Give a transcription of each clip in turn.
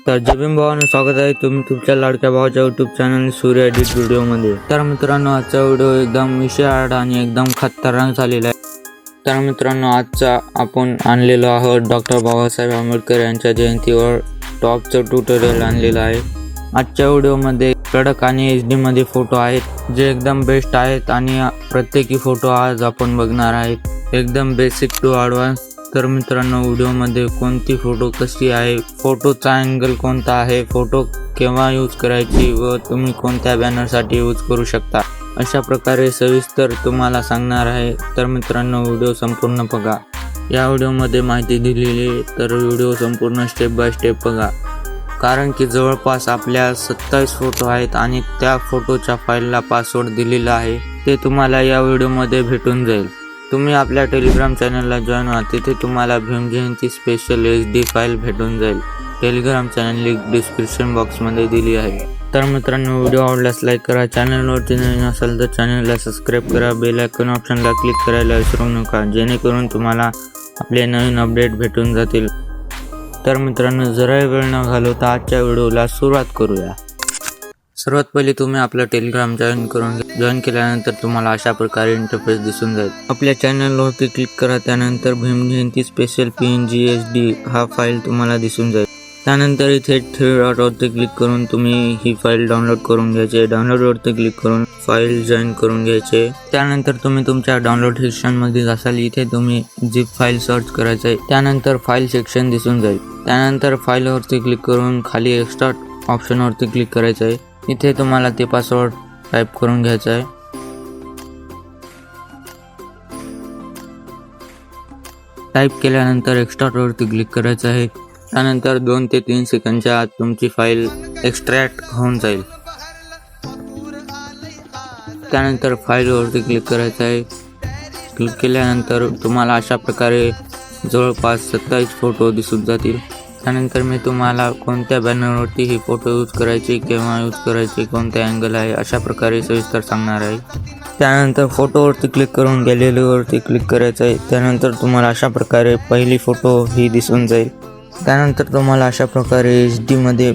तर जय भीम भावांनो, स्वागत आहे तुम्ही तुमच्या लाडक्या भावाच्या यूट्यूब चॅनल सूर्य एडिट व्हिडिओमध्ये। तर मित्रांनो, आजचा व्हिडिओ एकदम विशाळ आणि एकदम खतरनाक झालेला आहे। तर मित्रांनो, आजचा आपण आणलेलो आहोत डॉक्टर बाबासाहेब आंबेडकर यांच्या जयंतीवर टॉपचं ट्युटोरियल आणलेलं आहे। आजच्या व्हिडिओमध्ये कडक आणि HD मध्ये फोटो आहेत जे एकदम बेस्ट आहेत आणि प्रत्येकी फोटो आज आपण बघणार आहेत एकदम बेसिक टू ॲडव्हान्स। तर मित्रांनो, व्हिडिओमध्ये कोणती फोटो कशी आहे, फोटोचा अँगल कोणता आहे, फोटो केव्हा यूज करायची व तुम्ही कोणत्या बॅनरसाठी यूज करू शकता, अशा प्रकारे सविस्तर तुम्हाला सांगणार आहे। तर मित्रांनो, व्हिडिओ संपूर्ण बघा। या व्हिडिओमध्ये माहिती दिलेली आहे, तर व्हिडिओ संपूर्ण स्टेप बाय स्टेप बघा, कारण की जवळपास आपल्या 27 फोटो आहेत आणि त्या फोटोच्या फाईलला पासवर्ड दिलेला आहे, ते तुम्हाला या व्हिडिओमध्ये भेटून जाईल। तुम्ही आपल्या टेलिग्राम चॅनलला जॉईन व्हा, तिथे तुम्हाला Bhim Jayanti special HD file भेटून जाईल। टेलिग्राम चॅनल लिंक डिस्क्रिप्शन बॉक्समध्ये दिली आहे। तर मित्रांनो, व्हिडिओ आवडल्यास लाईक करा, चॅनलवरती नवीन असाल तर चॅनलला सबस्क्राईब करा, बेल आयकॉन ऑप्शनला क्लिक करायला विसरू नका, जेणेकरून तुम्हाला आपले नवीन अपडेट भेटून जातील। तर मित्रांनो, जरा वेळ न घालवता आजच्या व्हिडिओला सुरुवात करूया। सर्वात पहिले तुम्ही आपलं टेलिग्राम जॉईन केल्यानंतर तुम्हाला अशा प्रकारे इंटरफेस दिसून जाईल। आपल्या चॅनलवरती क्लिक करा, त्यानंतर Bhim Jayanti special PNG HD हा फाईल तुम्हाला दिसून जाईल। त्यानंतर इथे 3 डॉटवरती क्लिक करून तुम्ही ही फाईल डाउनलोड करून घ्यायची। डाउनलोडवरती क्लिक करून फाईल जॉईन करून घ्यायचे। त्यानंतर तुम्ही तुमच्या डाउनलोड सेक्शनमध्ये जासाल, इथे तुम्ही झिप फाईल सर्च करायचं आहे। त्यानंतर फाईल सेक्शन दिसून जाईल। त्यानंतर फाईलवरती क्लिक करून खाली एक्स्ट्रॅक्ट ऑप्शनवरती क्लिक करायचं आहे। इथे तुम्हाला ते पासवर्ड टाईप करून घ्यायचा आहे। टाईप केल्यानंतर एक्स्ट्रॅक्टवरती क्लिक करायचं आहे। त्यानंतर 2 ते 3 सेकंदच्या आत तुमची फाईल एक्स्ट्रॅक्ट होऊन जाईल। त्यानंतर फाईलवरती क्लिक करायचं आहे। क्लिक केल्यानंतर तुम्हाला अशा प्रकारे जवळपास 27 फोटो दिसून जातील। त्यानंतर मी तुम्हाला कोणत्या बॅनरवरती ही फोटो यूज करायची, केव्हा यूज करायची, कोणते अँगल आहे, अशा प्रकारे सविस्तर सांगणार आहे। त्यानंतर फोटोवरती क्लिक करून गॅलरीवरती क्लिक करायचं आहे। त्यानंतर तुम्हाला अशा प्रकारे पहिली फोटो ही दिसून जाईल। त्यानंतर तुम्हाला अशा प्रकारे HD मध्ये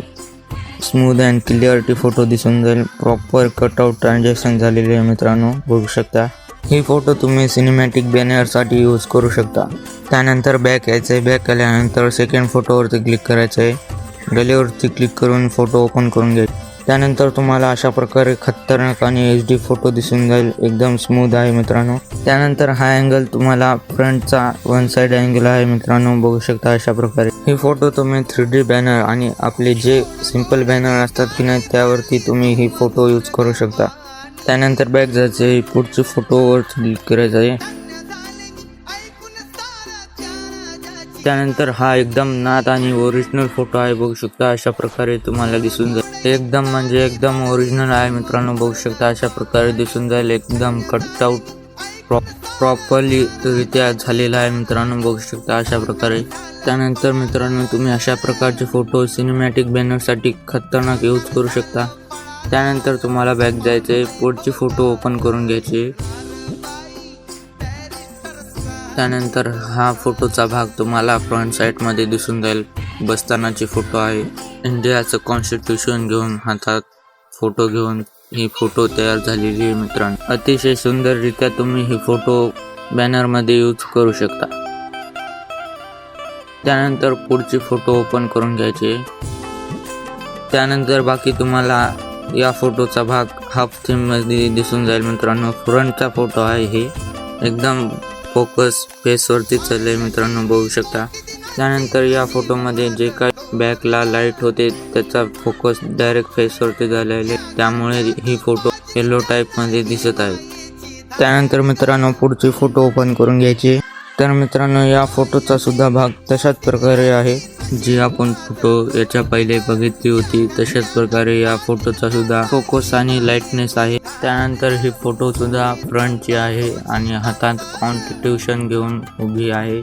स्मूथ अँड क्लिअरिटी फोटो दिसून जाईल। प्रॉपर कटआउट ट्रान्झॅक्शन झालेले आहे मित्रांनो, बघू शकता। ही फोटो तुम्ही सिनेमॅटिक बॅनरसाठी यूज करू शकता। त्यानंतर बॅक यायचं आहे। बॅक आल्यानंतर सेकंड फोटोवरती क्लिक करायचं आहे। गॅलरीवरती क्लिक करून फोटो ओपन करून घ्यायचे। त्यानंतर तुम्हाला अशा प्रकारे खतरनाक आणि HD फोटो दिसून जाईल, एकदम स्मूथ आहे मित्रांनो। त्यानंतर हा अँगल तुम्हाला फ्रंटचा 1 साइड अँगल आहे मित्रांनो, बघू शकता अशा प्रकारे। ही फोटो तुम्ही 3D बॅनर आणि आपले जे सिंपल बॅनर असतात की नाही, त्यावरती तुम्ही ही फोटो यूज करू शकता। त्यानंतर बॅक जायचं आहे, पुढच्या फोटोवर क्लिक करायचं आहे। त्यानंतर हा एकदम नाथ आणि ओरिजिनल फोटो आहे, बघू शकता अशा प्रकारे तुम्हाला दिसून जाईल। एकदम म्हणजे एकदम ओरिजिनल आहे मित्रांनो, बघू शकता अशा प्रकारे दिसून जाईल। एकदम कटआउट प्रॉपरली रित्या झालेला आहे मित्रांनो, बघू शकता अशा प्रकारे। त्यानंतर मित्रांनो, तुम्ही अशा प्रकारचे फोटो सिनेमॅटिक बॅनरसाठी खतरनाक यूज करू शकता। त्यानंतर तुम्हाला बॅक जायचे, पुढची फोटो ओपन करून घ्यायची। त्यानंतर हा फोटोचा भाग तुम्हाला फ्रंट साईडमध्ये दिसून जाईल। बसतानाची फोटो आहे। इंडियाचं कॉन्स्टिट्यूशन घेऊन हातात फोटो घेऊन ही फोटो तयार झालेली आहे मित्रांनो। अतिशय सुंदररित्या तुम्ही ही फोटो बॅनरमध्ये यूज करू शकता। त्यानंतर पुढची फोटो ओपन करून घ्यायची। त्यानंतर बाकी तुम्हाला या फोटोचा भाग हाफ थीम मध्ये दिसून जाईल मित्रांनो। फ्रंटचा फोटो आहे, हे एकदम फोकस फेसवरती चालले मित्रांनो, बघू शकता। त्यानंतर या फोटोमध्ये जे काही बॅकला लाईट होते त्याचा फोकस डायरेक्ट फेसवरती झालेले, त्यामुळे ही फोटो येलो टाईप मध्ये दिसत आहे। त्यानंतर मित्रांनो, पुढची फोटो ओपन करून घ्यायची। तर मित्रांनो, या फोटोचा सुद्धा भाग तशाच प्रकारे आहे, जी आपण फोटो याच्या पहिले बघितली होती तशाच प्रकारे या फोटोचा सुद्धा फोकस आणि लाईटनेस आहे। त्यानंतर ही फोटो सुद्धा फ्रंटची आहे आणि हातात कॉन्स्टिट्यूशन घेऊन उभी आहे।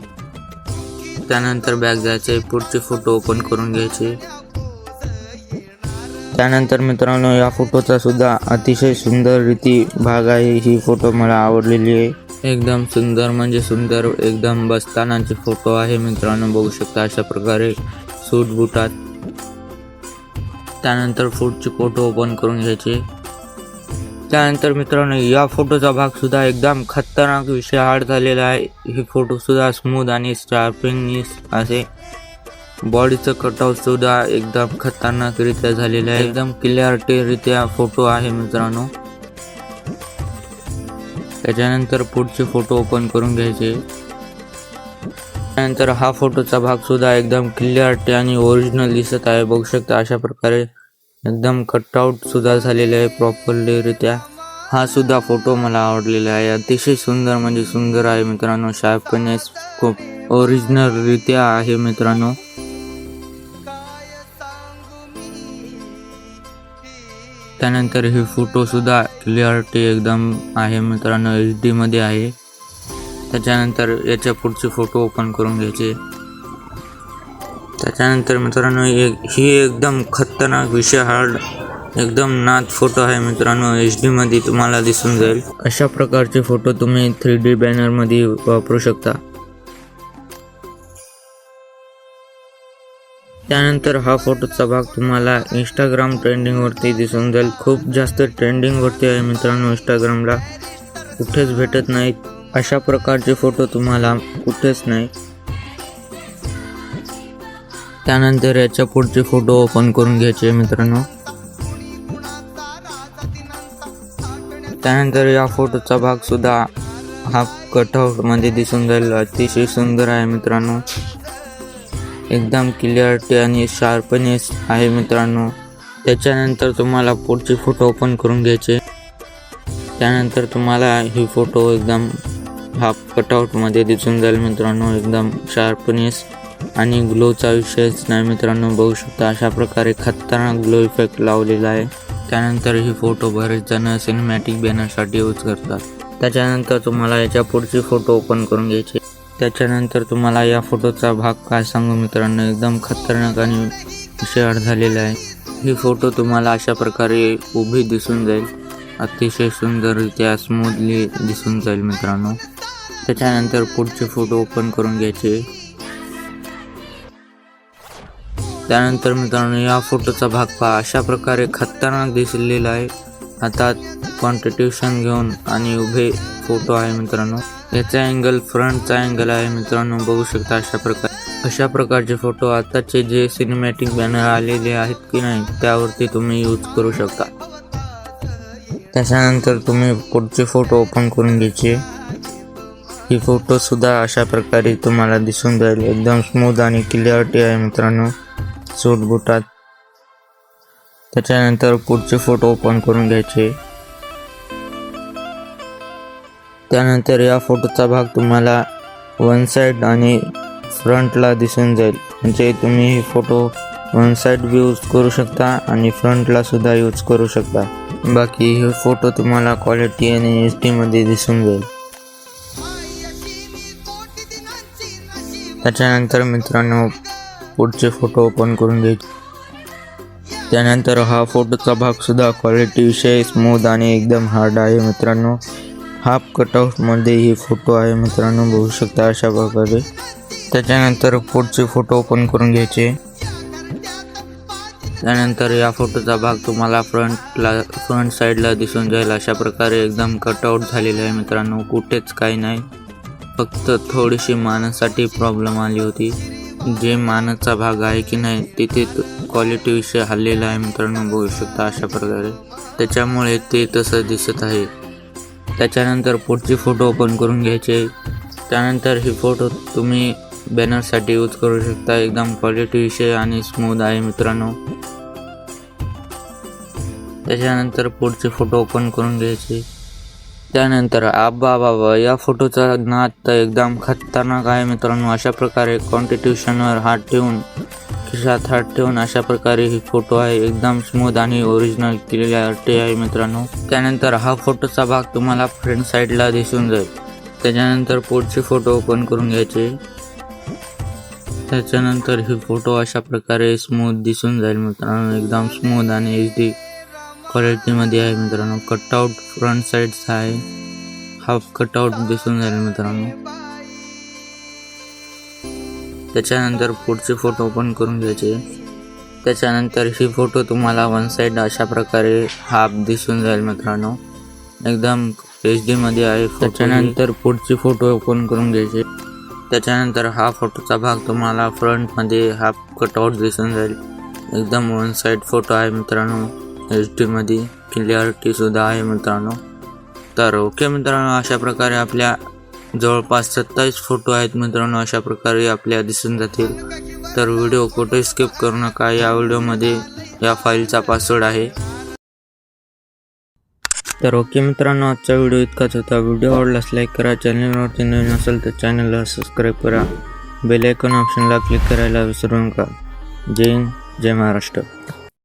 त्यानंतर बॅक जायचे, पुढची फोटो ओपन करून घ्यायची। त्यानंतर मित्रांनो, या फोटोचा सुद्धा अतिशय सुंदर रीती भाग आहे। ही फोटो मला आवडलेली आहे, एकदम सुंदर म्हणजे सुंदर, एकदम बसतानाचे फोटो आहे मित्रांनो, बघू शकता अशा प्रकारे सूट बुटात त्यानंतर पुढचे फोटो ओपन करून घ्यायचे. त्यानंतर मित्रांनो या फोटोचा भाग सुद्धा एकदम खतरनाक विषय हार्ड झालेला आहे. हे फोटो सुद्धा स्मूथ आणि शार्पिंग असे बॉडीचं कटआउट सुद्धा एकदम खतरनाकरित्या झालेलं आहे. एकदम क्लिअरिटीरित्या फोटो आहे मित्रांनो. त्याच्यानंतर पुढचे फोटो ओपन करून घ्यायचे. त्यानंतर हा फोटोचा भाग सुद्धा एकदम क्लिअरिटी आणि ओरिजिनल दिसत आहे. बघू शकता अशा प्रकारे एकदम कटआउट सुद्धा झालेला आहे प्रॉपरली रित्या. हा सुद्धा फोटो मला आवडलेला आहे. अतिशय सुंदर म्हणजे सुंदर आहे मित्रांनो. शार्पनेस खूप ओरिजिनल रित्या आहे मित्रांनो. त्यानंतर हे फोटो सुद्धा क्लिअरिटी एकदम आहे मित्रांनो, HD मध्ये आहे. त्याच्यानंतर याच्या पुढचे फोटो ओपन करून घ्यायचे. त्याच्यानंतर मित्रांनो ही एकदम खतरनाक विषय हार्ड एकदम नाथ फोटो आहे मित्रांनो. HD मध्ये तुम्हाला दिसून जाईल. अशा प्रकारचे फोटो तुम्ही 3D बॅनर मध्ये वापरू शकता. त्यानंतर हा फोटोचा भाग तुम्हाला इंस्टाग्राम ट्रेंडिंग वरती दिसून जाईल. खूप जास्त ट्रेंडिंग वरती आहे मित्रांनो. इंस्टाग्रामला कुठेच भेटत नाहीत अशा प्रकारचे फोटो, तुम्हाला कुठेच नाही. त्यानंतर याच्या पुढचे फोटो ओपन करून घ्यायचे मित्रांनो. त्यानंतर या फोटोचा भाग सुद्धा हा कटआउट मध्ये दिसून जाईल. अतिशय सुंदर आहे मित्रांनो. एकदम क्लिअरिटी आणि शार्पनेस आहे मित्रांनो. त्याच्यानंतर तुम्हाला पुढचे फोटो ओपन करून घ्यायचे. त्यानंतर तुम्हाला ही फोटो एकदम हाफ कटआउट मध्ये दिसून जाईल मित्रांनो. एकदम शार्पनेस आणि ग्लोचा विषयच नाही मित्रांनो. बघू शकता अशा प्रकारे खतरनाक ग्लो इफेक्ट लावलेला आहे. त्यानंतर ही फोटो बरेच जण सिनेमॅटिक बॅनरसाठी यूज करतात. त्याच्यानंतर तुम्हाला याच्या पुढचे फोटो ओपन करून घ्यायचे. त्याच्यानंतर तुम्हाला या फोटोचा भाग काय सांगू मित्रांनो, एकदम खतरनाक आणि विषय झालेला आहे. ही फोटो तुम्हाला अशा प्रकारे उभी दिसून जाईल. अतिशय सुंदररित्या स्मूथली दिसून जाईल मित्रांनो. त्याच्यानंतर पुढचे फोटो ओपन करून घ्यायचे. त्यानंतर मित्रांनो या फोटोचा भाग पहा. अशा प्रकारे खतरनाक दिसलेला आहे. हातात कॉन्ट्रिब्युशन घेऊन आणि उभे फोटो आहे मित्रांनो. याचा अँगल फ्रंटचा अँगल आहे मित्रांनो. बघू शकता अशा प्रकारचे फोटो आताचे जे सिनेमॅटिक बॅनर आलेले आहेत की नाही त्यावरती तुम्ही यूज करू शकता. त्याच्यानंतर तुम्ही पुढचे फोटो ओपन करून घ्यायचे. ही फोटो सुद्धा अशा प्रकारे तुम्हाला दिसून जाईल. एकदम स्मूथ आणि क्लिअरिटी आहे मित्रांनो सूट बुटात. त्याच्यानंतर पुढचे फोटो ओपन करून घ्यायचे. त्यानंतर या फोटोचा भाग तुम्हाला वन साइड आणि फ्रंटला दिसून जाईल. म्हणजे तुम्ही हे फोटो वन साइड बी यूज करू शकता आणि फ्रंटला सुद्धा यूज करू शकता. बाकी हे फोटो तुम्हाला क्वालिटी आणि HD मध्ये दिसून जाईल. त्याच्यानंतर मित्रांनो पुढचे फोटो ओपन करून घ्यायचे. त्यानंतर हा फोटोचा भाग सुद्धा क्वालिटी विषय स्मूथ आणि एकदम हार्ड आहे मित्रांनो. हाफ कटआउट मध्ये ही फोटो आहे मित्रांनो. बघू शकता अशा प्रकारे. त्याच्यानंतर पुढचे फोटो ओपन करून घ्यायचे. त्यानंतर या फोटोचा भाग तुम्हाला फ्रंट साईडला दिसून जाईल. अशा प्रकारे एकदम कटआउट झालेला आहे मित्रांनो. कुठेच काही नाही, फक्त थोडीशी मानासाठी प्रॉब्लेम आली होती. जे मानाचा भाग आहे की नाही तिथे क्वालिटी विषय हल्लेला आहे मित्रांनो. बघू शकता अशा प्रकारे. त्याच्यामुळे ते तसं दिसत आहे. त्याच्यानंतर पुढचे फोटो ओपन करून घ्यायचे. त्यानंतर ही फोटो तुम्ही बॅनरसाठी यूज करू शकता. एकदम क्वालिटी विषय आणि स्मूथ आहे मित्रांनो. त्याच्यानंतर पुढचे फोटो ओपन करून घ्यायचे. त्यानंतर बाबा या फोटोचा नाद तर एकदम खतरनाक आहे मित्रांनो. अशा प्रकारे कॉन्स्टिट्यूशनवर हात ठेवून खिशात हात ठेवून अशा प्रकारे ही फोटो आहे. एकदम स्मूथ आणि ओरिजिनल क्लिअरिटी आहे मित्रांनो. त्यानंतर हा फोटोचा भाग तुम्हाला फ्रंट साईडला दिसून जाईल. त्याच्यानंतर पुढचे फोटो ओपन करून घ्यायचे. त्याच्यानंतर ही फोटो अशा प्रकारे स्मूथ दिसून जाईल मित्रांनो. एकदम स्मूथ आणि HD क्वालिटी मध्ये आहे मित्रांनो. कटआउट फ्रंट साईडचा आहे. हाफ कटआउट दिसून जाईल मित्रांनो. त्याच्यानंतर पुढचे फोटो ओपन करून घ्यायचे. त्याच्यानंतर ही फोटो तुम्हाला वन साइड अशा प्रकारे हाफ दिसून जाईल मित्रांनो, एकदम HD मध्ये आहे. त्याच्यानंतर पुढची फोटो ओपन करून घ्यायची. त्याच्यानंतर हा फोटोचा भाग तुम्हाला फ्रंटमध्ये हाफ कटआउट दिसून जाईल. एकदम वन साइड फोटो आहे मित्रांनो, HD मध्ये क्लिअरिटी सुद्धा आहे मित्रांनो. तर ओके मित्रांनो, अशा प्रकारे आपल्या जवळपास 27 फोटो आहेत मित्रांनो, अशा प्रकारे आपल्या दिसून जातील. तर व्हिडिओ कुठे स्किप करू नका. या व्हिडिओमध्ये या फाईलचा पासवर्ड आहे. तर ओके मित्रांनो, आजचा व्हिडिओ इतकाच होता. व्हिडिओ आवडल्यास लाईक करा, चॅनलवरती नवीन असेल तर चॅनलला सबस्क्राईब करा, बेल आयकॉन ऑप्शनला क्लिक करायला विसरू नका. जय हिंद, जय महाराष्ट्र.